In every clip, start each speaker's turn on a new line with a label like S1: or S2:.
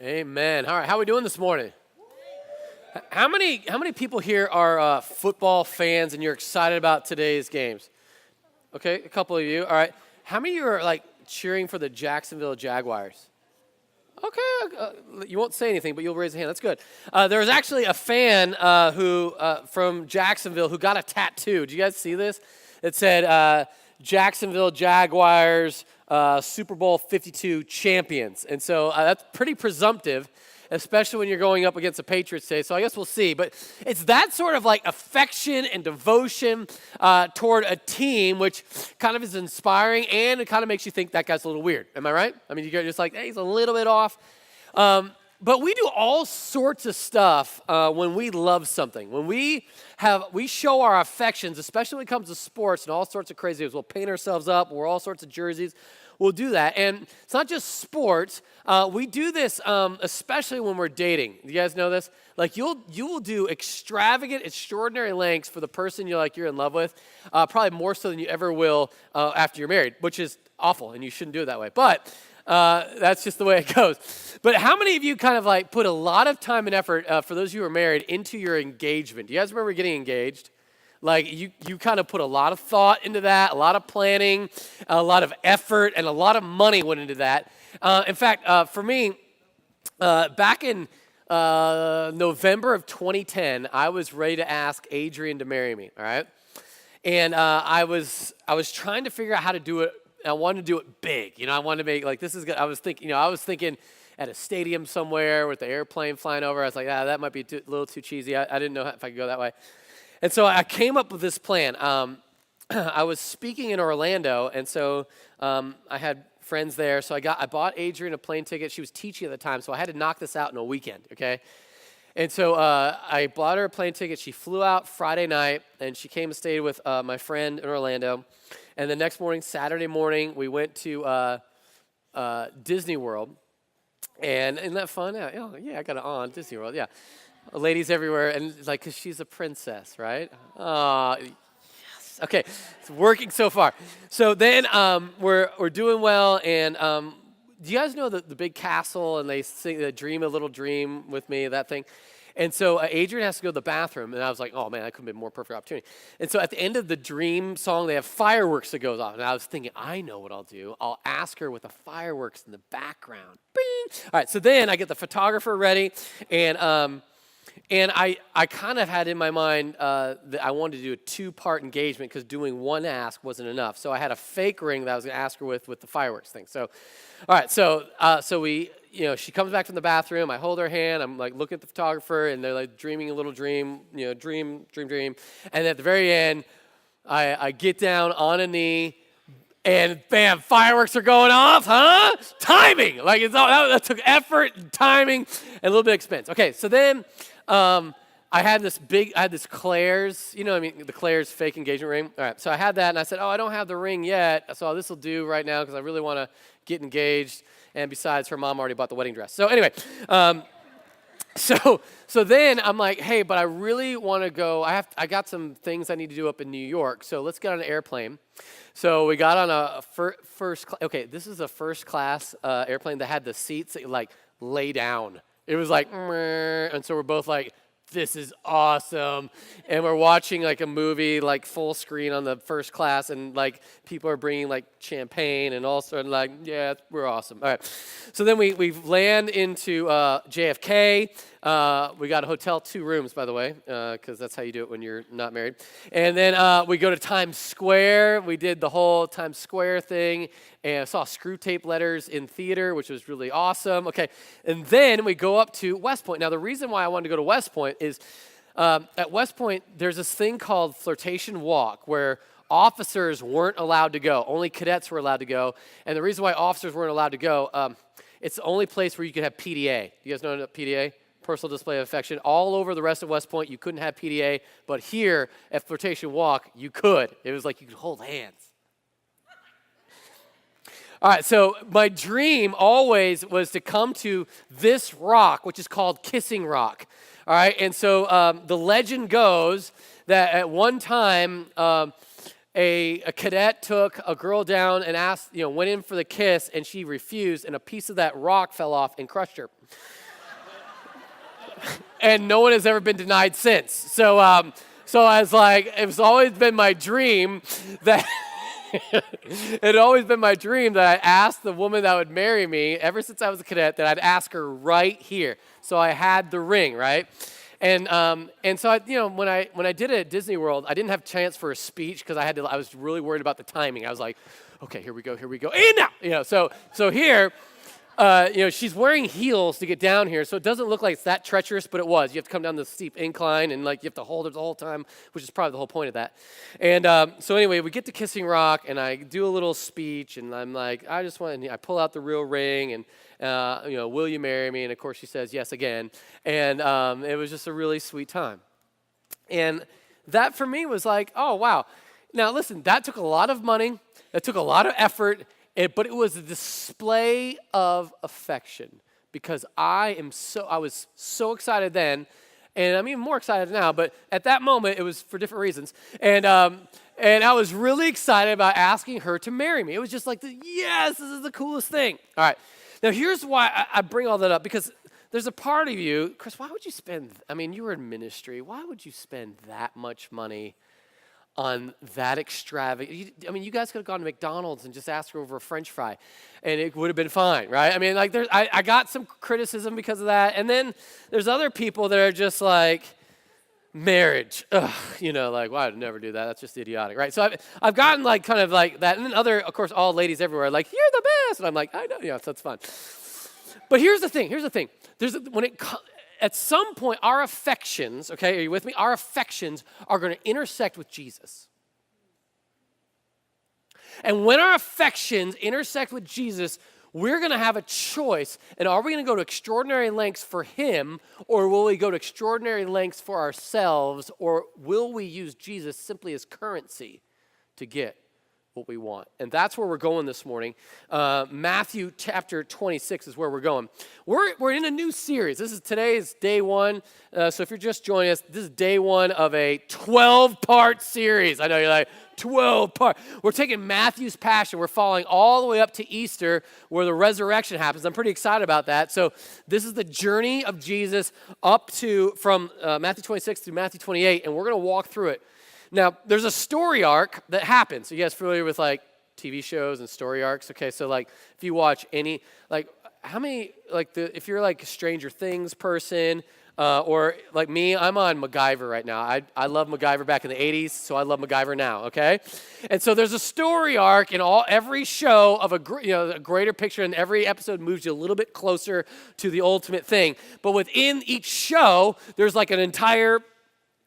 S1: Amen. All right, how are we doing this morning? How many people here are football fans and you're excited about today's games? Okay, a couple of you. All right. How many of you are like cheering for the Jacksonville Jaguars? Okay, you won't say anything, but you'll raise a hand. That's good. There was actually a fan who from Jacksonville who got a tattoo. Did you guys see this? It said Jacksonville Jaguars Super Bowl 52 champions. And so that's pretty presumptive, especially when you're going up against the Patriots today. So I guess we'll see. But it's that sort of like affection and devotion toward a team, which kind of is inspiring, and it kind of makes you think that guy's a little weird. Am I right? I mean, you're just like, hey, he's a little bit off. But we do all sorts of stuff when we love something. When we show our affections, especially when it comes to sports and all sorts of crazy things. We'll paint ourselves up, we'll wear all sorts of jerseys. We'll do that. And it's not just sports. We do this especially when we're dating. You guys know this? Like you will do extravagant, extraordinary lengths for the person you're in love with, probably more so than you ever will after you're married, which is awful, and you shouldn't do it that way. But that's just the way it goes. But how many of you kind of like put a lot of time and effort, for those of you who are married, into your engagement? Do you guys remember getting engaged? Like you kind of put a lot of thought into that, a lot of planning, a lot of effort, and a lot of money went into that. In fact, for me, back in November of 2010, I was ready to ask Adrian to marry me. All right, and I was trying to figure out how to do it. I wanted to do it big. I wanted to make like this is good. I was thinking at a stadium somewhere with the airplane flying over. I was like, that might be a little too cheesy. I didn't know if I could go that way. And so I came up with this plan. I was speaking in Orlando, and so I had friends there. So I bought Adrian a plane ticket. She was teaching at the time, so I had to knock this out in a weekend, okay? And so I bought her a plane ticket. She flew out Friday night, and she came and stayed with my friend in Orlando. And the next morning, Saturday morning, we went to Disney World. And isn't that fun? Yeah, I got it on Disney World, yeah. Ladies everywhere, and like, because she's a princess, right? Yes. Okay, it's working so far. So then we're doing well, and do you guys know the big castle, and they sing the Dream a Little Dream with me, that thing? And so Adrian has to go to the bathroom, and I was like, oh man, that could have been a more perfect opportunity. And so at the end of the Dream song, they have fireworks that goes off, and I was thinking, I know what I'll do. I'll ask her with the fireworks in the background. Bing! All right, so then I get the photographer ready, and I kind of had in my mind that I wanted to do a two-part engagement because doing one ask wasn't enough. So I had a fake ring that I was going to ask her with the fireworks thing. So, all right, so we, she comes back from the bathroom. I hold her hand. I'm like looking at the photographer, and they're like dreaming a little dream, dream. And at the very end, I get down on a knee, and bam, fireworks are going off, huh? Timing, like that took effort, and timing, and a little bit of expense. Okay, so then. I had this Claire's, the Claire's fake engagement ring. All right, so I had that, and I said, I don't have the ring yet, so this will do right now because I really want to get engaged. And besides, her mom already bought the wedding dress. So anyway, so then I'm like, hey, but I really want to go. I got some things I need to do up in New York, so let's get on an airplane. So we got on a first class. Okay, this is a first class airplane that had the seats that you like lay down. It was like, and so we're both like, this is awesome. And we're watching like a movie, like full screen on the first class, and like people are bringing like champagne and all sorts, like, yeah, we're awesome. All right. So then we land into JFK. We got a hotel, 2 rooms, by the way, because that's how you do it when you're not married. And then we go to Times Square. We did the whole Times Square thing, and I saw Screw Tape Letters in theater, which was really awesome. Okay, and then we go up to West Point. Now, the reason why I wanted to go to West Point is at West Point, there's this thing called Flirtation Walk, where officers weren't allowed to go. Only cadets were allowed to go. And the reason why officers weren't allowed to go, it's the only place where you could have PDA. You guys know what PDA? Personal display of affection. All over the rest of West Point, you couldn't have PDA, but here at Flirtation Walk, you could. It was like you could hold hands. All right, so my dream always was to come to this rock, which is called Kissing Rock. All right, and so the legend goes that at one time, a cadet took a girl down and asked, went in for the kiss, and she refused, and a piece of that rock fell off and crushed her. And no one has ever been denied since. So I was like, it's always been my dream that it had always been my dream that I asked the woman that would marry me ever since I was a cadet that I'd ask her right here. So I had the ring, right? And so when I did it at Disney World, I didn't have a chance for a speech because I was really worried about the timing. I was like, okay, here we go, and now, so here. She's wearing heels to get down here, so it doesn't look like it's that treacherous, but it was. You have to come down the steep incline, and you have to hold it the whole time, which is probably the whole point of that. And so anyway, we get to Kissing Rock, and I do a little speech, and I'm like, I pull out the real ring, and will you marry me? And of course, she says yes again, and it was just a really sweet time. And that for me was like, oh wow. Now listen, that took a lot of money, that took a lot of effort. But it was a display of affection because I was so excited then, and I'm even more excited now, but at that moment, it was for different reasons. And I was really excited about asking her to marry me. It was just like, yes, this is the coolest thing. All right. Now, here's why I bring all that up, because there's a part of you, Chris, why would you you were in ministry. Why would you spend that much money on that extravagant? You guys could have gone to McDonald's and just asked her over a French fry, and it would have been fine, right? I got some criticism because of that, and then there's other people that are just like, marriage, well, I'd never do that. That's just idiotic, right? So I've gotten kind of like that, and then of course, all ladies everywhere are like, you're the best, and I'm like, I know, so it's fun. But here's the thing. At some point, our affections, okay, are you with me? Our affections are going to intersect with Jesus. And when our affections intersect with Jesus, we're going to have a choice. And are we going to go to extraordinary lengths for him, or will we go to extraordinary lengths for ourselves, or will we use Jesus simply as currency to get what we want? And that's where we're going this morning. Matthew chapter 26 is where we're going. We're in a new series. Today's day one. So if you're just joining us, this is day one of a 12-part series. I know you're like, 12-part. We're taking Matthew's passion. We're following all the way up to Easter where the resurrection happens. I'm pretty excited about that. So this is the journey of Jesus from Matthew 26 through Matthew 28, and we're going to walk through it. Now, there's a story arc that happens. Are you guys familiar with TV shows and story arcs? Okay, so if you watch any, how many, if you're a Stranger Things person, or like me, I'm on MacGyver right now. I love MacGyver back in the 80s, so I love MacGyver now, okay? And so there's a story arc in every show of a greater picture, and every episode moves you a little bit closer to the ultimate thing. But within each show, there's an entire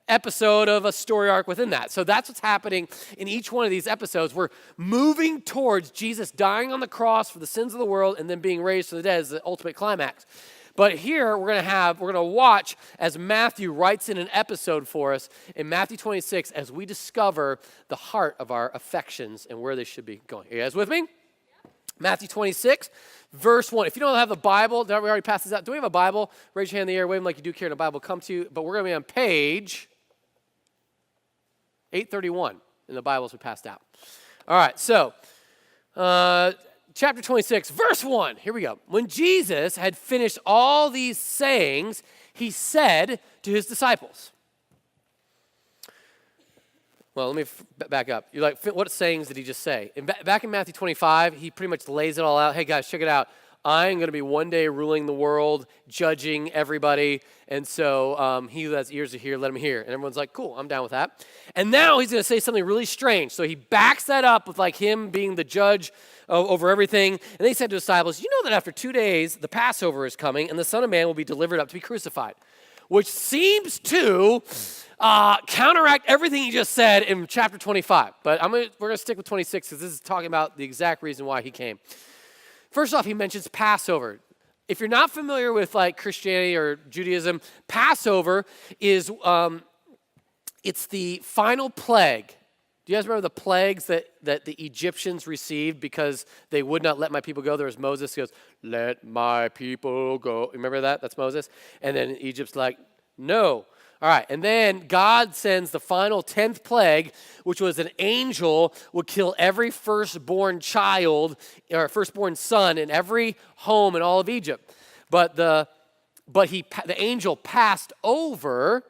S1: episode of a story arc within that. So that's what's happening in each one of these episodes. We're moving towards Jesus dying on the cross for the sins of the world and then being raised from the dead as the ultimate climax. But here we're going to watch as Matthew writes in an episode for us in Matthew 26 as we discover the heart of our affections and where they should be going. Are you guys with me? Yeah. Matthew 26, verse 1. If you don't have a Bible, we already passed this out. Do we have a Bible? Raise your hand in the air, wave them like you do care, and a Bible will come to you. But we're going to be on page 831 in the Bibles we passed out. All right, so chapter 26, verse 1. Here we go. When Jesus had finished all these sayings, he said to his disciples. Well, let me back up. You're like, what sayings did he just say? Back in Matthew 25, he pretty much lays it all out. Hey, guys, check it out. I'm going to be one day ruling the world, judging everybody, and so he who has ears to hear, let him hear. And everyone's like, cool, I'm down with that. And now he's going to say something really strange. So he backs that up with him being the judge over everything. And they said to his disciples, you know that after 2 days, the Passover is coming, and the Son of Man will be delivered up to be crucified, which seems to counteract everything he just said in chapter 25. But we're going to stick with 26 because this is talking about the exact reason why he came. First off, he mentions Passover. If you're not familiar with Christianity or Judaism, Passover is it's the final plague. Do you guys remember the plagues that the Egyptians received because they would not let my people go? There was Moses who goes, let my people go. Remember that? That's Moses. And then Egypt's like, no, All right, and then God sends the final 10th plague, which was an angel would kill every firstborn child or firstborn son in every home in all of Egypt. But the angel passed over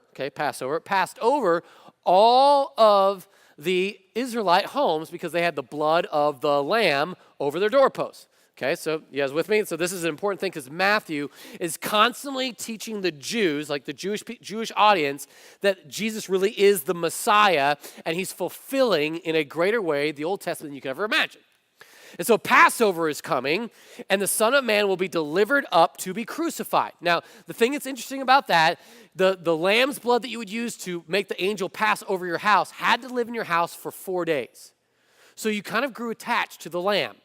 S1: all of the Israelite homes because they had the blood of the lamb over their doorposts. Okay, so you guys with me? So this is an important thing because Matthew is constantly teaching the Jews, like the Jewish audience, that Jesus really is the Messiah, and he's fulfilling in a greater way the Old Testament than you could ever imagine. And so Passover is coming, and the Son of Man will be delivered up to be crucified. Now, the thing that's interesting about that, the lamb's blood that you would use to make the angel pass over your house had to live in your house for 4 days. So you kind of grew attached to the lamb.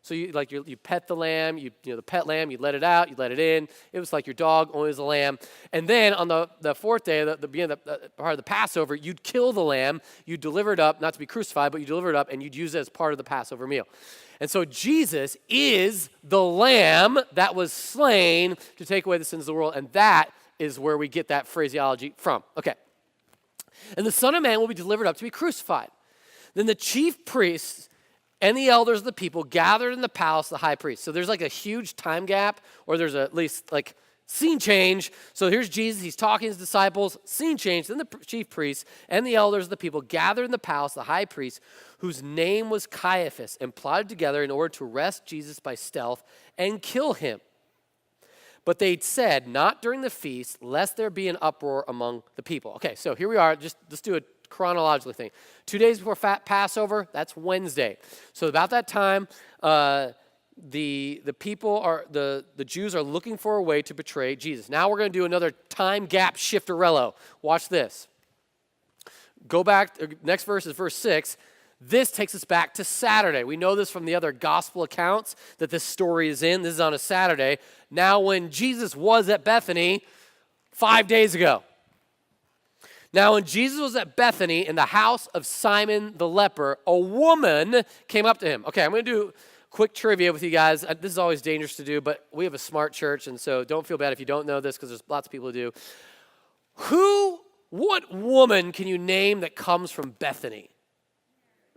S1: So you pet the lamb, the pet lamb, you let it out, you let it in. It was like your dog, only as a lamb. And then on the fourth day, the beginning of the part of the Passover, you'd kill the lamb, you'd deliver it up, not to be crucified, but you deliver it up, and you'd use it as part of the Passover meal. And so Jesus is the lamb that was slain to take away the sins of the world, and that is where we get that phraseology from. Okay. And the Son of Man will be delivered up to be crucified. Then the chief priests and the elders of the people gathered in the palace of the high priest. So there's like a huge time gap, or there's at least like scene change. So here's Jesus, he's talking to his disciples, scene change. Then the chief priests and the elders of the people gathered in the palace of the high priest, whose name was Caiaphas, and plotted together in order to arrest Jesus by stealth and kill him. But they'd said, not during the feast, lest there be an uproar among the people. Okay, so here we are. Let's do a chronological thing. 2 days before Passover, that's Wednesday. So about that time, the people the Jews are looking for a way to betray Jesus. Now we're going to do another time gap shifterello. Watch this. Go back. Next verse is verse 6. This takes us back to Saturday. We know this from the other gospel accounts that this story is in. This is on a Saturday. Now when Jesus was at Bethany 5 days ago. Now, when Jesus was at Bethany in the house of Simon the leper, a woman came up to him. Okay, I'm going to do quick trivia with you guys. This is always dangerous to do, but we have a smart church, and so don't feel bad if you don't know this because there's lots of people who do. What woman can you name that comes from Bethany?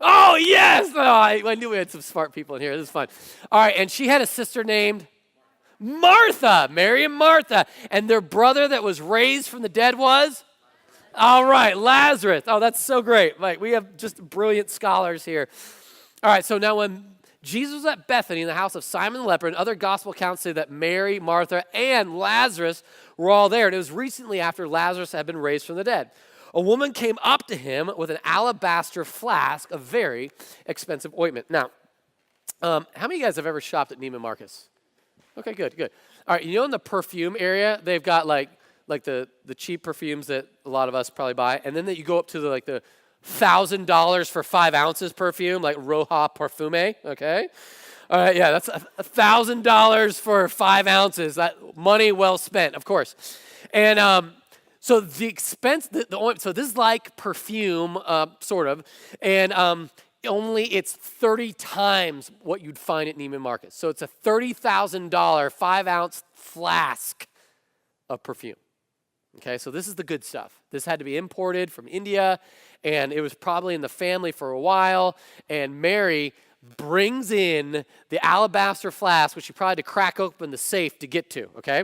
S1: Oh, yes! Oh, I knew we had some smart people in here. This is fun. All right, and she had a sister named Martha, Mary and Martha, and their brother that was raised from the dead was? All right, Lazarus. Oh, that's so great. Like, we have just brilliant scholars here. All right, so now when Jesus was at Bethany in the house of Simon the leper, and other gospel accounts say that Mary, Martha, and Lazarus were all there. And it was recently after Lazarus had been raised from the dead. A woman came up to him with an alabaster flask of very expensive ointment. Now, how many of you guys have ever shopped at Neiman Marcus? Okay, good. All right, in the perfume area, they've got like the cheap perfumes that a lot of us probably buy, and then that you go up to the $1,000 for 5 ounces perfume, like Roja Perfume, okay? All right, yeah, that's $1,000 for 5 ounces. That money well spent, of course. And so the expense, so this is like perfume, sort of, and only it's 30 times what you'd find at Neiman Marcus. So it's a $30,000 5-ounce flask of perfume. Okay, so this is the good stuff. This had to be imported from India, and it was probably in the family for a while, and Mary brings in the alabaster flask, which she probably had to crack open the safe to get to, okay?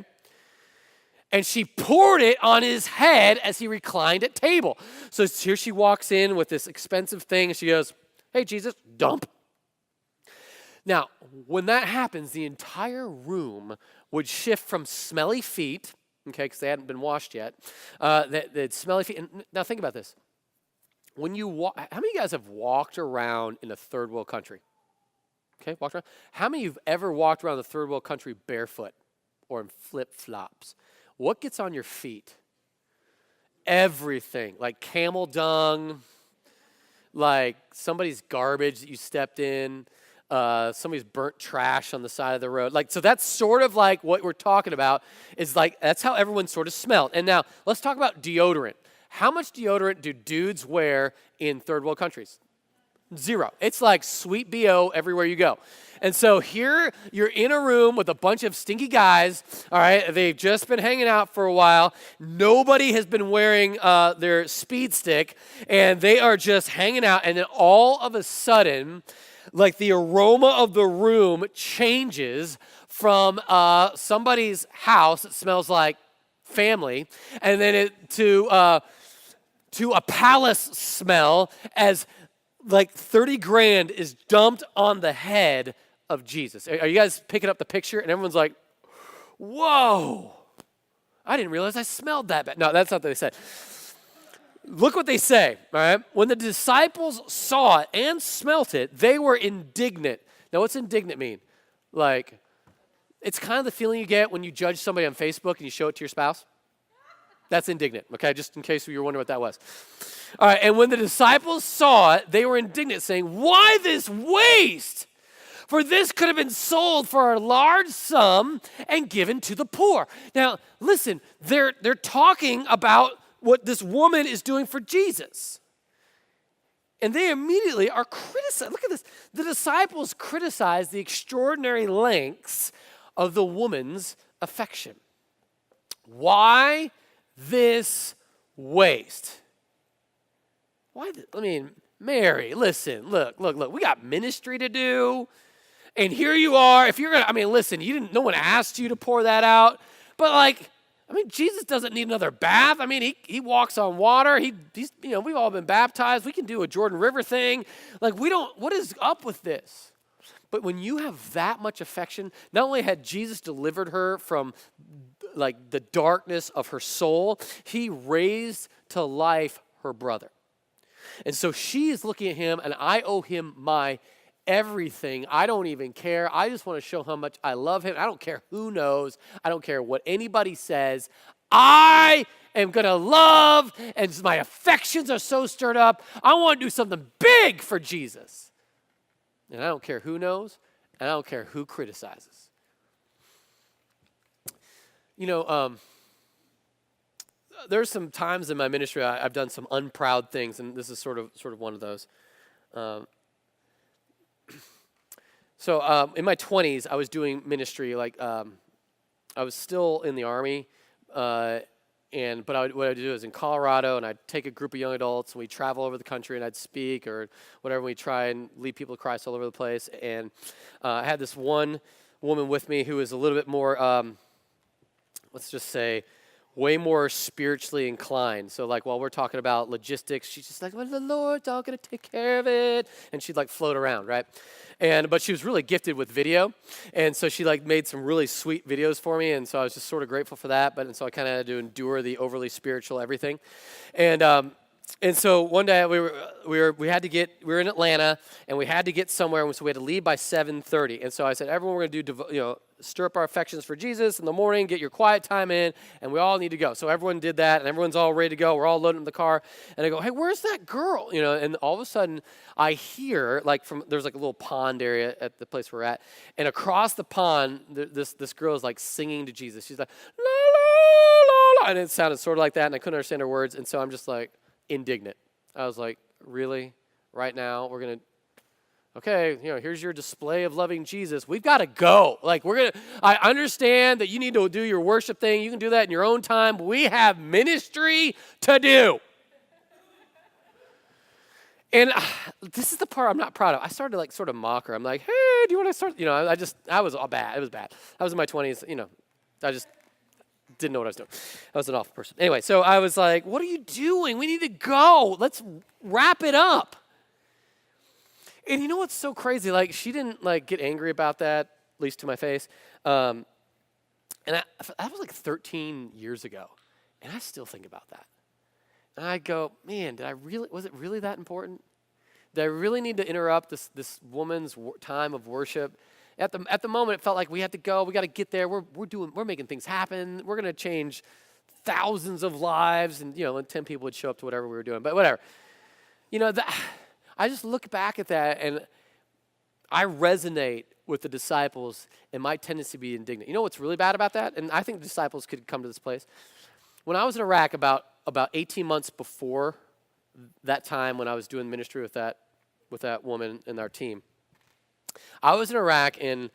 S1: And she poured it on his head as he reclined at table. So here she walks in with this expensive thing, and she goes, "Hey, Jesus, dump." Now, when that happens, the entire room would shift from smelly feet, okay, because they hadn't been washed yet. They'd smelly feet. And now think about this. When you walk, how many of you guys have walked around in a third world country? Okay, walked around. How many of you have ever walked around the third world country barefoot or in flip-flops? What gets on your feet? Everything, like camel dung, like somebody's garbage that you stepped in, somebody's burnt trash on the side of the road. So that's sort of like what we're talking about, is like that's how everyone sort of smelled. And now let's talk about deodorant. How much deodorant do dudes wear in third world countries? Zero. It's like sweet BO everywhere you go. And so here you're in a room with a bunch of stinky guys, all right? They've just been hanging out for a while. Nobody has been wearing their speed stick, and they are just hanging out. And then all of a sudden, like the aroma of the room changes from somebody's house that smells like family, and then to a palace smell as like 30 grand is dumped on the head of Jesus. Are you guys picking up the picture? And everyone's like, whoa, I didn't realize I smelled that bad. No, that's not what they said. Look what they say, all right? When the disciples saw it and smelt it, they were indignant. Now, what's indignant mean? Like, it's kind of the feeling you get when you judge somebody on Facebook and you show it to your spouse. That's indignant, okay? Just in case you were wondering what that was. All right, and when the disciples saw it, they were indignant, saying, why this waste? For this could have been sold for a large sum and given to the poor. Now, listen, they're talking about what this woman is doing for Jesus. And they immediately are criticizing. Look at this. The disciples criticize the extraordinary lengths of the woman's affection. Why this waste? Mary, listen, look. We got ministry to do. And here you are. If you're going to, listen, no one asked you to pour that out. But Jesus doesn't need another bath. He walks on water. We've all been baptized. We can do a Jordan River thing. What is up with this? But when you have that much affection, not only had Jesus delivered her from the darkness of her soul, he raised to life her brother. And so she is looking at him, and I owe him my everything. I don't even care. I just want to show how much I love him. I don't care who knows. I don't care what anybody says. I am going to love, and my affections are so stirred up. I want to do something big for Jesus. And I don't care who knows, and I don't care who criticizes. There's some times in my ministry I've done some unproud things, and this is sort of one of those. So in my 20s, I was doing ministry. I was still in the Army, what I'd do is in Colorado, and I'd take a group of young adults, and we'd travel over the country, and I'd speak or whatever. We'd try and lead people to Christ all over the place. And I had this one woman with me who was a little bit more, let's just say, way more spiritually inclined. So while we're talking about logistics, she's just like, well, the Lord's all going to take care of it. And she'd float around, right? But she was really gifted with video. And so she made some really sweet videos for me. And so I was just sort of grateful for that. And so I kind of had to endure the overly spiritual everything. And so one day we were in Atlanta, and we had to get somewhere, and so we had to leave by 7:30. And so I said, everyone, we're going to do, stir up our affections for Jesus in the morning, get your quiet time in, and we all need to go. So everyone did that, and everyone's all ready to go. We're all loading up the car, and I go, hey, where's that girl? And all of a sudden I hear there's a little pond area at the place we're at, and across the pond this girl is singing to Jesus. She's like, la la la, and it sounded sort of like that, and I couldn't understand her words, and so I'm just indignant. I was like, really? Right now we're going to, okay, here's your display of loving Jesus. We've got to go. I understand that you need to do your worship thing. You can do that in your own time. But we have ministry to do. And this is the part I'm not proud of. I started to sort of mock her. I'm like, hey, do you want to start? I was all bad. It was bad. I was in my 20s. I just didn't know what I was doing. I was an awful person. Anyway, so I was like, what are you doing? We need to go. Let's wrap it up. And you know what's so crazy? She didn't get angry about that, at least to my face. And that was 13 years ago. And I still think about that. And I go, man, was it really that important? Did I really need to interrupt this woman's time of worship? At the moment, it felt like we had to go. We got to get there. We're making things happen. We're going to change thousands of lives, and 10 people would show up to whatever we were doing. But whatever. I just look back at that, and I resonate with the disciples and my tendency to be indignant. You know what's really bad about that? And I think the disciples could come to this place. When I was in Iraq about 18 months before that time when I was doing ministry with that with that woman and our team. I was in Iraq, and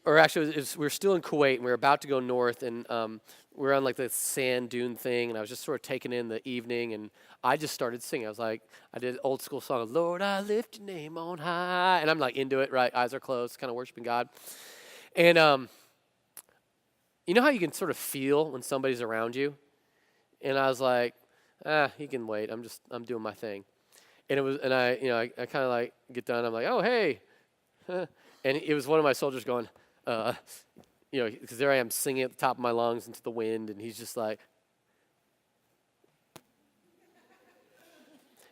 S1: or actually, we were still in Kuwait, and we were about to go north, and we were on like the sand dune thing, and I was just sort of taking in the evening, and I just started singing. I was like, I did an old school song, Lord, I lift your name on high, and I'm like into it, right? Eyes are closed, kind of worshiping God. And you know how you can sort of feel when somebody's around you? And I was like, he can wait. I'm doing my thing. And I kind of like get done. I'm like, oh, hey. And it was one of my soldiers going, because there I am singing at the top of my lungs into the wind, and he's just like,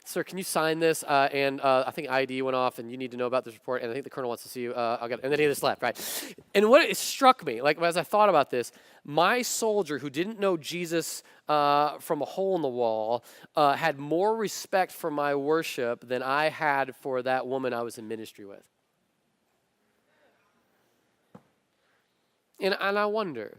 S1: sir, can you sign this? And I think ID went off, and you need to know about this report, and I think the colonel wants to see you. And then he just left, right? And what it struck me, like as I thought about this, my soldier who didn't know Jesus from a hole in the wall had more respect for my worship than I had for that woman I was in ministry with. And I wonder,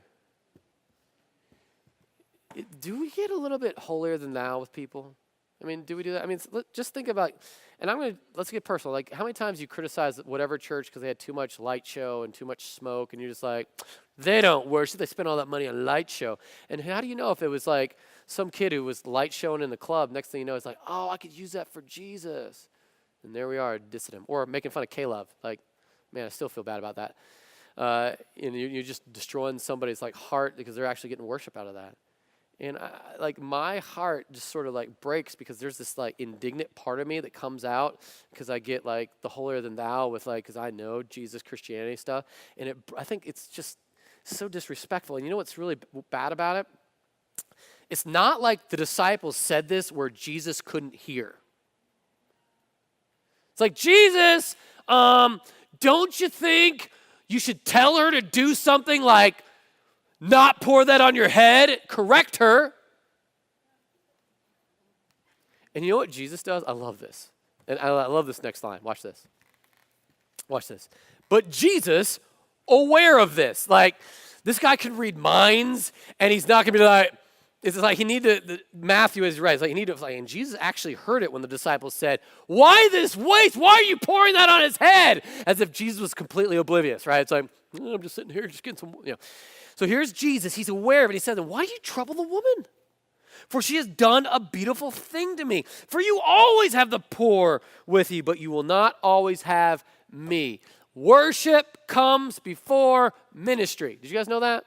S1: do we get a little bit holier than thou with people? I mean, do we do that? I mean, just think about, and let's get personal. Like, how many times you criticize whatever church because they had too much light show and too much smoke, and you're just like, they don't worship, they spend all that money on light show. And how do you know if it was like some kid who was light showing in the club, next thing you know, it's like, oh, I could use that for Jesus. And there we are, dissing him. Or making fun of K-Love. Like, man, I still feel bad about that. And you're just destroying somebody's like heart because they're actually getting worship out of that. And my heart just sort of like breaks because there's this like indignant part of me that comes out because I get like the holier than thou with like, because I know Jesus, Christianity stuff. And I think it's just so disrespectful. And you know what's really bad about it? It's not like the disciples said this where Jesus couldn't hear. It's like, Jesus, don't you think you should tell her to do something like not pour that on your head, correct her? And you know what Jesus does? I love this. And I love this next line. Watch this. Watch this. But Jesus, aware of this, like this guy can read minds, and he's not going to be like, it's like he need to, Matthew is right. It's like he need to, and Jesus actually heard it when the disciples said, why this waste? Why are you pouring that on his head? As if Jesus was completely oblivious, right? It's like, I'm just sitting here, just getting some, So here's Jesus. He's aware of it. He says, why do you trouble the woman? For she has done a beautiful thing to me. For you always have the poor with you, but you will not always have me. Worship comes before ministry. Did you guys know that?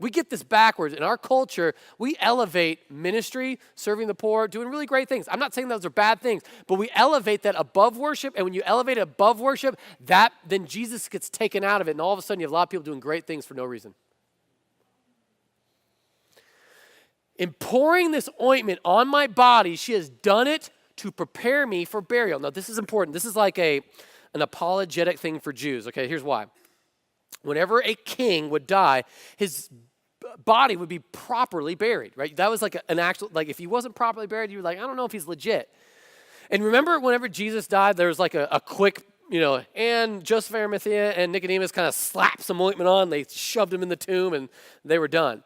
S1: We get this backwards. In our culture, we elevate ministry, serving the poor, doing really great things. I'm not saying those are bad things, but we elevate that above worship, and when you elevate it above worship, then Jesus gets taken out of it, and all of a sudden you have a lot of people doing great things for no reason. In pouring this ointment on my body, she has done it to prepare me for burial. Now, this is important. This is like an apologetic thing for Jews. Okay, here's why. Whenever a king would die, his body would be properly buried, right? That was like an actual, like if he wasn't properly buried, you were like, I don't know if he's legit. And remember whenever Jesus died, there was like a quick, and Joseph of Arimathea and Nicodemus kind of slapped some ointment on, they shoved him in the tomb, and they were done.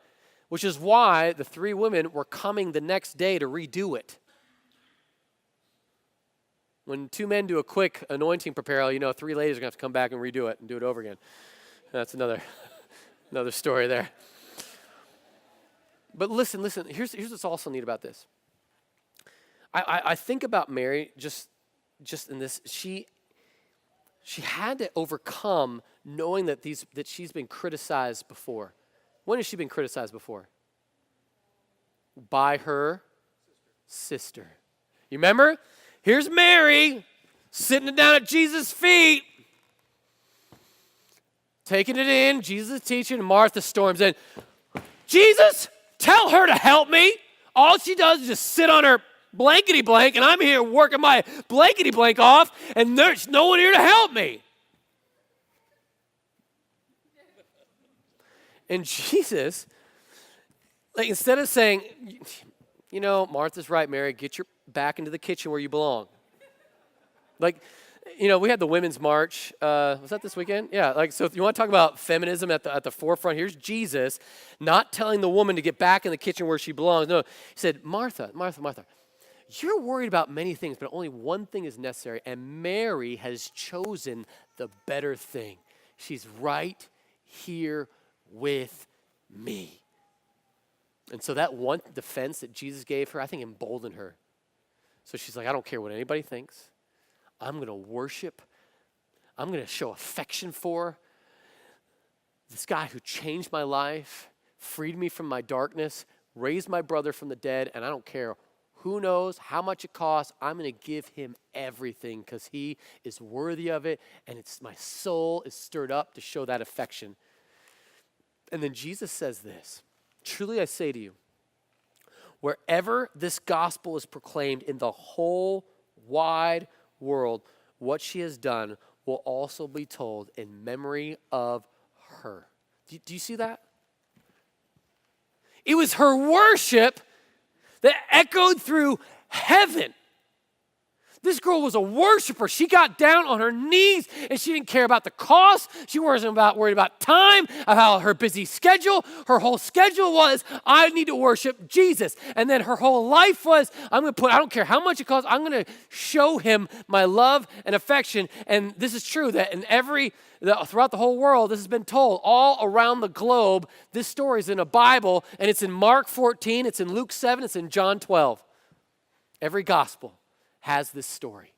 S1: Which is why the three women were coming the next day to redo it. When two men do a quick anointing preparal, three ladies are going to have to come back and redo it and do it over again. That's another story there. But listen, here's what's also neat about this. I think about Mary just in this, she had to overcome knowing that she's been criticized before. When has she been criticized before? By her sister. You remember? Here's Mary sitting down at Jesus' feet, taking it in. Jesus is teaching, and Martha storms in. Jesus, tell her to help me. All she does is just sit on her blankety blank, and I'm here working my blankety blank off, and there's no one here to help me. And Jesus, like instead of saying, Martha's right, Mary, get your back into the kitchen where you belong. Like, we had the Women's March. Was that this weekend? Yeah, so if you want to talk about feminism at the forefront, here's Jesus not telling the woman to get back in the kitchen where she belongs. No, he said, Martha, Martha, Martha, you're worried about many things, but only one thing is necessary, and Mary has chosen the better thing. She's right here with me. And so that one defense that Jesus gave her, I think emboldened her. So she's like, I don't care what anybody thinks. I'm going to worship. I'm going to show affection for this guy who changed my life, freed me from my darkness, raised my brother from the dead, and I don't care who knows how much it costs. I'm going to give him everything because he is worthy of it, and my soul is stirred up to show that affection. And then Jesus says this, truly I say to you, wherever this gospel is proclaimed in the whole wide world, what she has done will also be told in memory of her. Do you see that? It was her worship that echoed through heaven. This girl was a worshiper. She got down on her knees and she didn't care about the cost. She wasn't worried about time, about her busy schedule. Her whole schedule was, I need to worship Jesus. And then her whole life was, I don't care how much it costs, I'm going to show him my love and affection. And this is true that throughout the whole world, this has been told all around the globe. This story is in a Bible, and it's in Mark 14, it's in Luke 7, it's in John 12. Every gospel has this story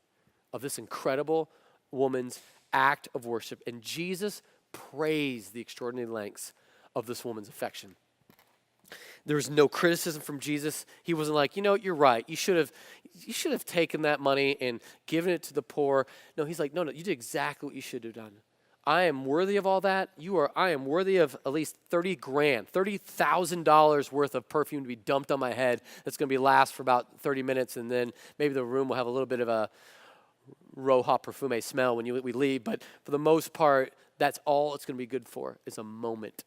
S1: of this incredible woman's act of worship. And Jesus praised the extraordinary lengths of this woman's affection. There was no criticism from Jesus. He wasn't like, you're right. You should have taken that money and given it to the poor. No, he's like, no, you did exactly what you should have done. I am worthy of all that. I am worthy of at least $30,000 worth of perfume to be dumped on my head. That's going to last for about 30 minutes, and then maybe the room will have a little bit of a Roja Perfume smell when we leave. But for the most part, that's all it's going to be good for, is a moment.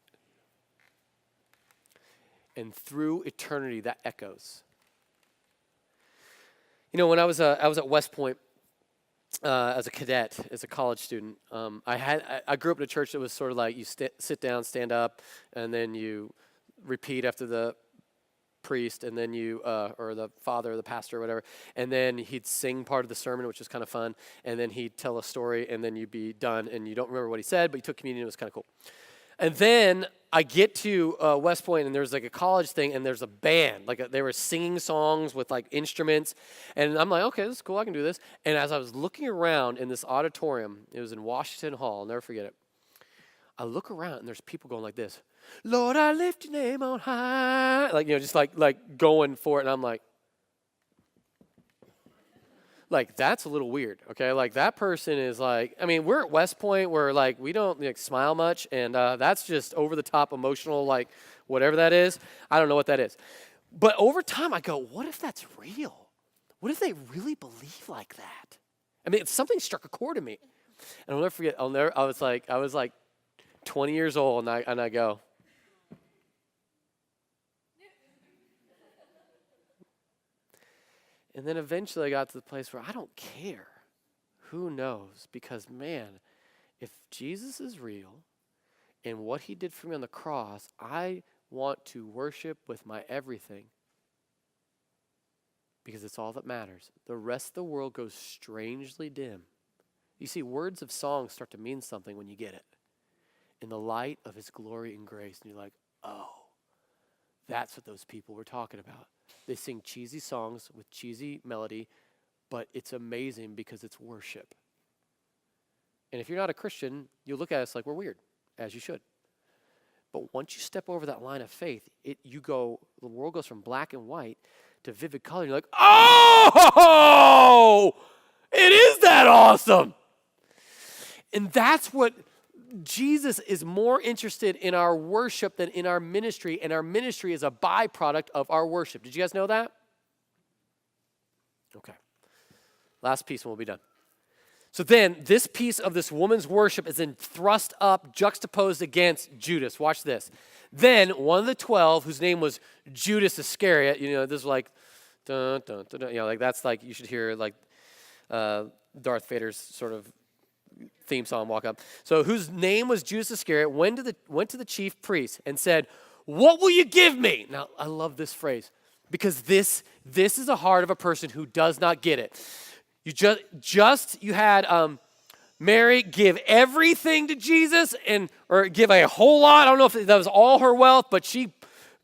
S1: And through eternity, that echoes. When I was at West Point, as a cadet, as a college student, I grew up in a church that was sort of like you sit down, stand up, and then you repeat after the priest, and then or the father or the pastor or whatever, and then he'd sing part of the sermon, which was kind of fun, and then he'd tell a story, and then you'd be done, and you don't remember what he said, but you took communion. It was kind of cool. And then I get to West Point, and there's like a college thing, and there's a band. They were singing songs with like instruments. And I'm like, okay, this is cool. I can do this. And as I was looking around in this auditorium, it was in Washington Hall. I'll never forget it. I look around, and there's people going like this. Lord, I lift your name on high. Just like going for it. And I'm like, that's a little weird, okay? That person is we're at West Point where, we don't, smile much, and that's just over-the-top emotional, whatever that is. I don't know what that is. But over time, I go, what if that's real? What if they really believe like that? Something struck a chord in me. And I'll never forget, I was 20 years old, and I go, and then eventually I got to the place where I don't care. Who knows? Because, man, if Jesus is real and what he did for me on the cross, I want to worship with my everything because it's all that matters. The rest of the world goes strangely dim. You see, words of song start to mean something when you get it. In the light of his glory and grace, and you're like, oh, that's what those people were talking about. They sing cheesy songs with cheesy melody, but it's amazing because it's worship. And if you're not a Christian, you'll look at us like we're weird, as you should. But once you step over that line of faith, the world goes from black and white to vivid color. You're like, oh, it is that awesome. And that's what Jesus is more interested in our worship than in our ministry, and our ministry is a byproduct of our worship. Did you guys know that? Okay. Last piece and we'll be done. So then this piece of this woman's worship is then thrust up, juxtaposed against Judas. Watch this. Then one of the 12, whose name was Judas Iscariot, this is like, dun, dun, dun, dun, that's you should hear Darth Vader's sort of theme song walk up. So whose name was Judas Iscariot, went to the chief priest and said, "What will you give me?" Now, I love this phrase because this is the heart of a person who does not get it. You had Mary give everything to Jesus or give a whole lot. I don't know if that was all her wealth, but she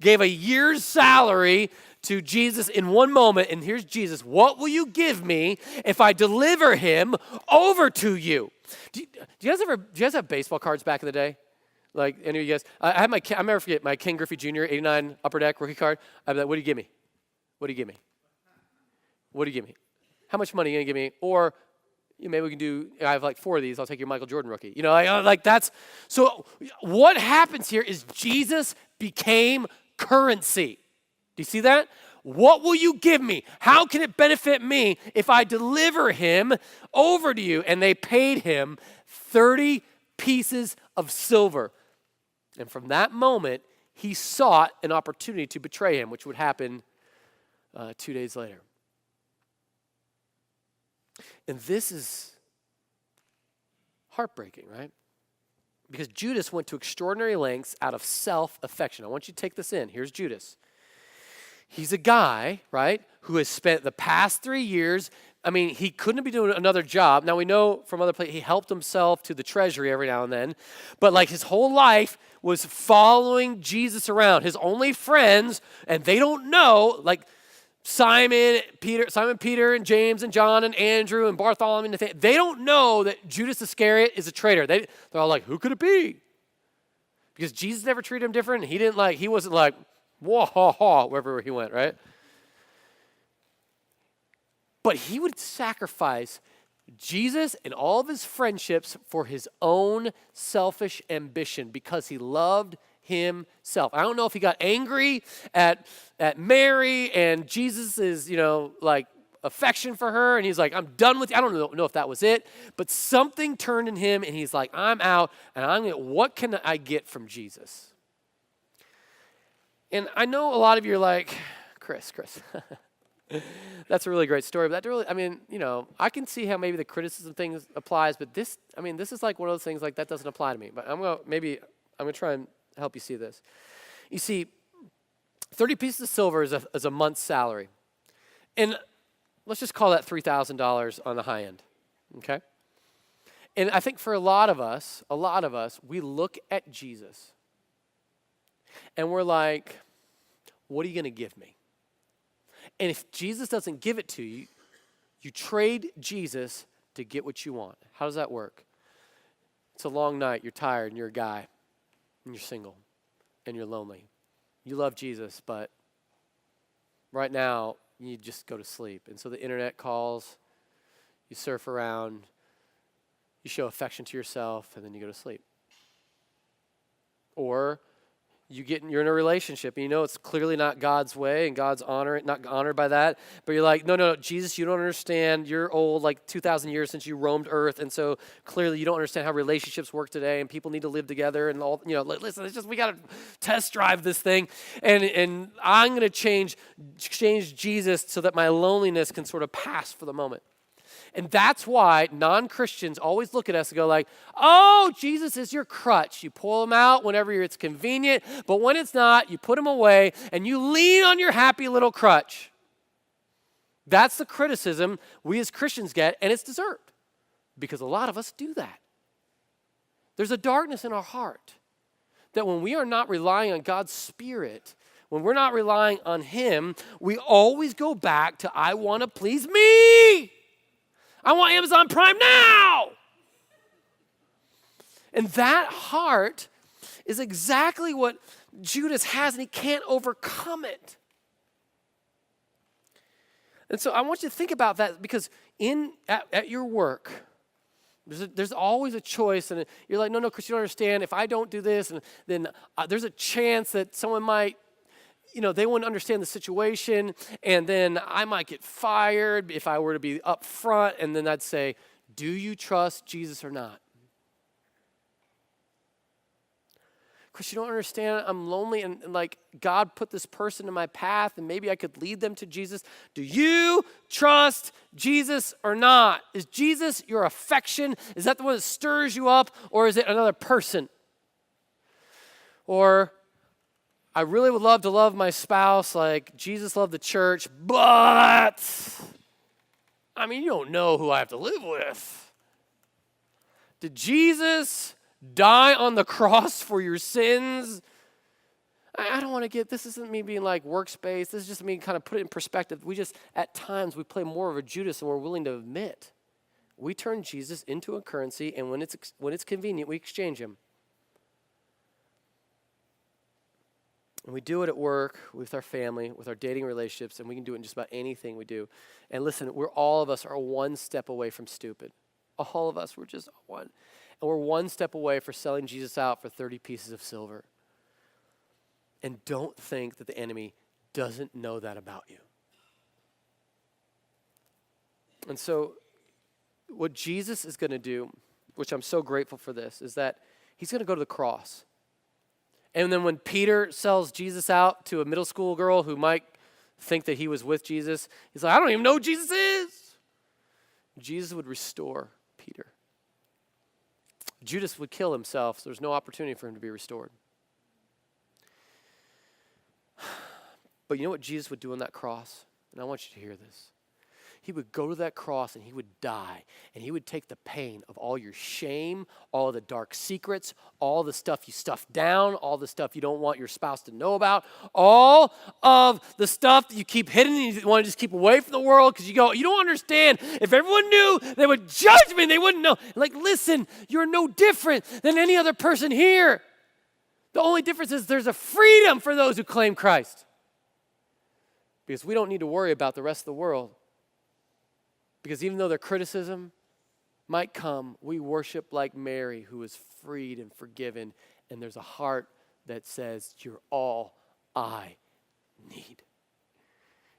S1: gave a year's salary to Jesus in one moment. And here's Jesus. "What will you give me if I deliver him over to you?" Do you guys have baseball cards back in the day? Like any of you guys? I had I'll never forget my Ken Griffey Jr. 89 Upper Deck rookie card. I'd be like, "What do you give me? What do you give me? What do you give me? How much money are you gonna give me?" Or maybe we can do, I have like 4 of these. I'll take your Michael Jordan rookie. Like that's, so what happens here is Jesus became currency. Do you see that? What will you give me? How can it benefit me if I deliver him over to you? And they paid him 30 pieces of silver. And from that moment, he sought an opportunity to betray him, which would happen 2 days later. And this is heartbreaking, right? Because Judas went to extraordinary lengths out of self-affection. I want you to take this in. Here's Judas. He's a guy, right, who has spent the past 3 years, he couldn't be doing another job. Now, we know from other places, he helped himself to the treasury every now and then. But like his whole life was following Jesus around. His only friends, and they don't know, like Simon, Peter, and James, and John, and Andrew, and Bartholomew, and Nathaniel, they don't know that Judas Iscariot is a traitor. They're all like, "Who could it be?" Because Jesus never treated him different. He wasn't like, "Whoa, ha, ha," wherever he went, right? But he would sacrifice Jesus and all of his friendships for his own selfish ambition because he loved himself. I don't know if he got angry at Mary and Jesus' affection for her, and he's like, "I'm done with you." I don't know if that was it, but something turned in him, and he's like, "I'm out, and what can I get from Jesus?" And I know a lot of you are like, Chris, that's a really great story, but that really, I can see how maybe the criticism thing applies, but this is like one of those things like that doesn't apply to me. But I'm gonna try and help you see this. You see, 30 pieces of silver is a month's salary. And let's just call that $3,000 on the high end, okay? And I think for a lot of us, we look at Jesus and we're like, "What are you going to give me?" And if Jesus doesn't give it to you, you trade Jesus to get what you want. How does that work? It's a long night, you're tired, and you're a guy, and you're single, and you're lonely. You love Jesus, but right now, you just go to sleep. And so the internet calls, you surf around, you show affection to yourself, and then you go to sleep. Or you're in a relationship, and you know it's clearly not God's way, and God's not honored by that, but you're like, no, Jesus, you don't understand. You're old, like 2,000 years since you roamed earth, and so clearly you don't understand how relationships work today, and people need to live together, and all, listen, we got to test drive this thing, and I'm going to change Jesus so that my loneliness can sort of pass for the moment. And that's why non-Christians always look at us and go like, "Oh, Jesus is your crutch. You pull him out whenever it's convenient, but when it's not, you put him away and you lean on your happy little crutch." That's the criticism we as Christians get, and it's deserved because a lot of us do that. There's a darkness in our heart that when we are not relying on God's Spirit, when we're not relying on him, we always go back to, "I want to please me. I want Amazon Prime now." And that heart is exactly what Judas has, and he can't overcome it. And so I want you to think about that because at your work, there's always a choice, and you're like, no, Chris, you don't understand. If I don't do this, and then there's a chance that someone might, they wouldn't understand the situation, and then I might get fired if I were to be up front, and then I'd say, "Do you trust Jesus or not?" Chris, you don't understand. I'm lonely and like God put this person in my path and maybe I could lead them to Jesus. Do you trust Jesus or not? Is Jesus your affection? Is that the one that stirs you up, or is it another person? Or I really would love to love my spouse like Jesus loved the church, but I mean, you don't know who I have to live with. Did Jesus die on the cross for your sins? I don't want to get, this isn't me being like workspace. This is just me kind of put it in perspective. We just, at times, we play more of a Judas than we're willing to admit. We turn Jesus into a currency, and when it's convenient, we exchange him. And we do it at work, with our family, with our dating relationships, and we can do it in just about anything we do. And listen, all of us are one step away from stupid. All of us, we're just one. And we're one step away for selling Jesus out for 30 pieces of silver. And don't think that the enemy doesn't know that about you. And so what Jesus is going to do, which I'm so grateful for this, is that he's going to go to the cross. And then when Peter sells Jesus out to a middle school girl who might think that he was with Jesus, he's like, I don't even know who Jesus is. Jesus would restore Peter. Judas would kill himself, so there's no opportunity for him to be restored. But you know what Jesus would do on that cross? And I want you to hear this. He would go to that cross and he would die. And he would take the pain of all your shame, all the dark secrets, all the stuff you stuffed down, all the stuff you don't want your spouse to know about, all of the stuff that you keep hidden and you want to just keep away from the world because you go, you don't understand. If everyone knew, they would judge me. They wouldn't know. Like, listen, you're no different than any other person here. The only difference is there's a freedom for those who claim Christ. Because we don't need to worry about the rest of the world. Because even though their criticism might come, we worship like Mary, who is freed and forgiven, and there's a heart that says, you're all I need.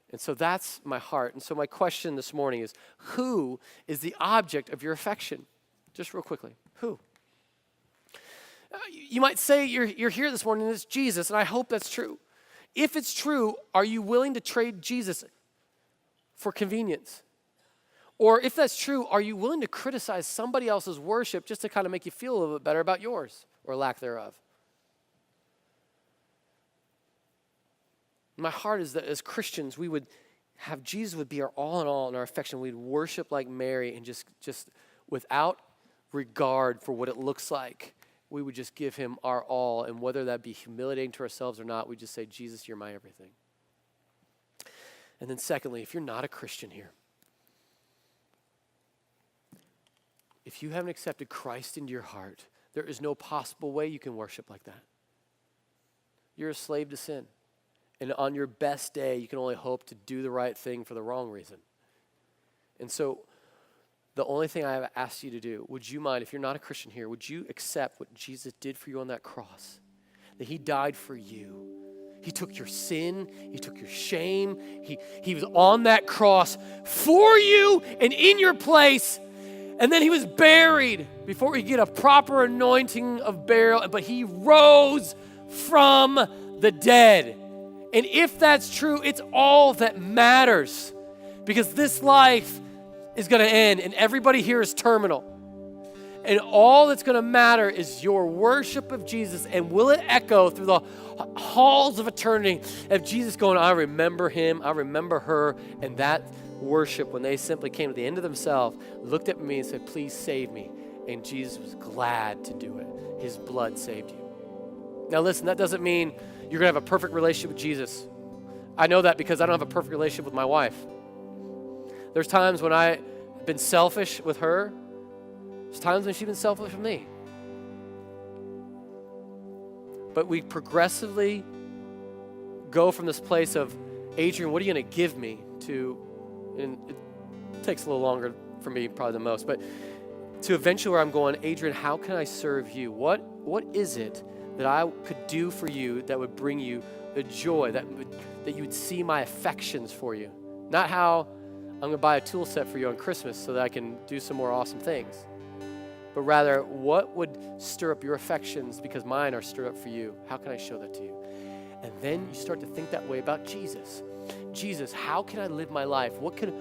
S1: And so that's my heart. And so my question this morning is, who is the object of your affection? Just real quickly, who? You might say you're here this morning and it's Jesus, and I hope that's true. If it's true, are you willing to trade Jesus for convenience? Or if that's true, are you willing to criticize somebody else's worship just to kind of make you feel a little bit better about yours or lack thereof? My heart is that as Christians, we would have Jesus would be our all in all in our affection. We'd worship like Mary and just without regard for what it looks like, we would just give him our all. And whether that be humiliating to ourselves or not, we just say, Jesus, you're my everything. And then secondly, if you're not a Christian here, if you haven't accepted Christ into your heart, there is no possible way you can worship like that. You're a slave to sin. And on your best day, you can only hope to do the right thing for the wrong reason. And so the only thing I have asked you to do, would you mind, if you're not a Christian here, would you accept what Jesus did for you on that cross? That he died for you. He took your sin. He took your shame. He was on that cross for you and in your place. And then he was buried before we get a proper anointing of burial. But he rose from the dead. And if that's true, it's all that matters. Because this life is going to end. And everybody here is terminal. And all that's going to matter is your worship of Jesus. And will it echo through the halls of eternity of Jesus going, I remember him, I remember her. And that worship, when they simply came to the end of themselves, looked at me and said, please save me. And Jesus was glad to do it. His blood saved you. Now listen, that doesn't mean you're going to have a perfect relationship with Jesus. I know that because I don't have a perfect relationship with my wife. There's times when I've been selfish with her. There's times when she's been selfish with me. But we progressively go from this place of, Adrian, what are you going to give me, to, and it takes a little longer for me probably than most, but to eventually where I'm going, Adrian, how can I serve you? What is it that I could do for you that would bring you a joy, that you would see my affections for you? Not how I'm going to buy a tool set for you on Christmas so that I can do some more awesome things. but rather what would stir up your affections because mine are stirred up for you? How can I show that to you? And then you start to think that way about Jesus. Jesus, how can I live my life? What kind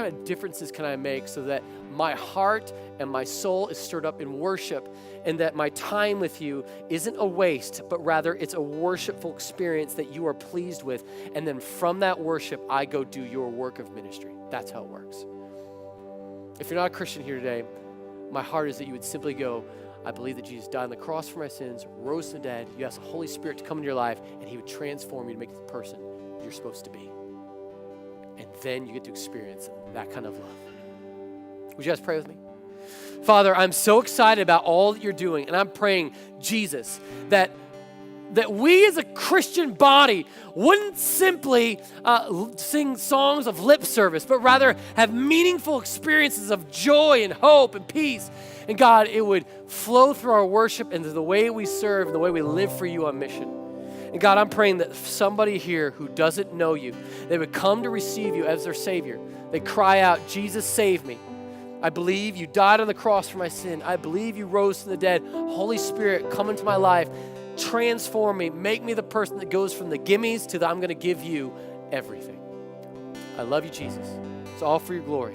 S1: of differences can I make so that my heart and my soul is stirred up in worship, and that my time with you isn't a waste, but rather it's a worshipful experience that you are pleased with. And then from that worship, I go do your work of ministry. That's how it works. If you're not a Christian here today, my heart is that you would simply go, I believe that Jesus died on the cross for my sins, rose from the dead. You ask the Holy Spirit to come into your life, and he would transform you to make the person you're supposed to be. And then you get to experience that kind of love. Would you guys pray with me? Father, I'm so excited about all that you're doing, and I'm praying, Jesus, that we as a Christian body wouldn't simply sing songs of lip service, but rather have meaningful experiences of joy and hope and peace. And God, it would flow through our worship and the way we serve and the way we live for you on mission. And God, I'm praying that somebody here who doesn't know you, they would come to receive you as their Savior. They cry out, Jesus, save me. I believe you died on the cross for my sin. I believe you rose from the dead. Holy Spirit, come into my life. Transform me. Make me the person that goes from the gimmies to the I'm going to give you everything. I love you, Jesus. It's all for your glory.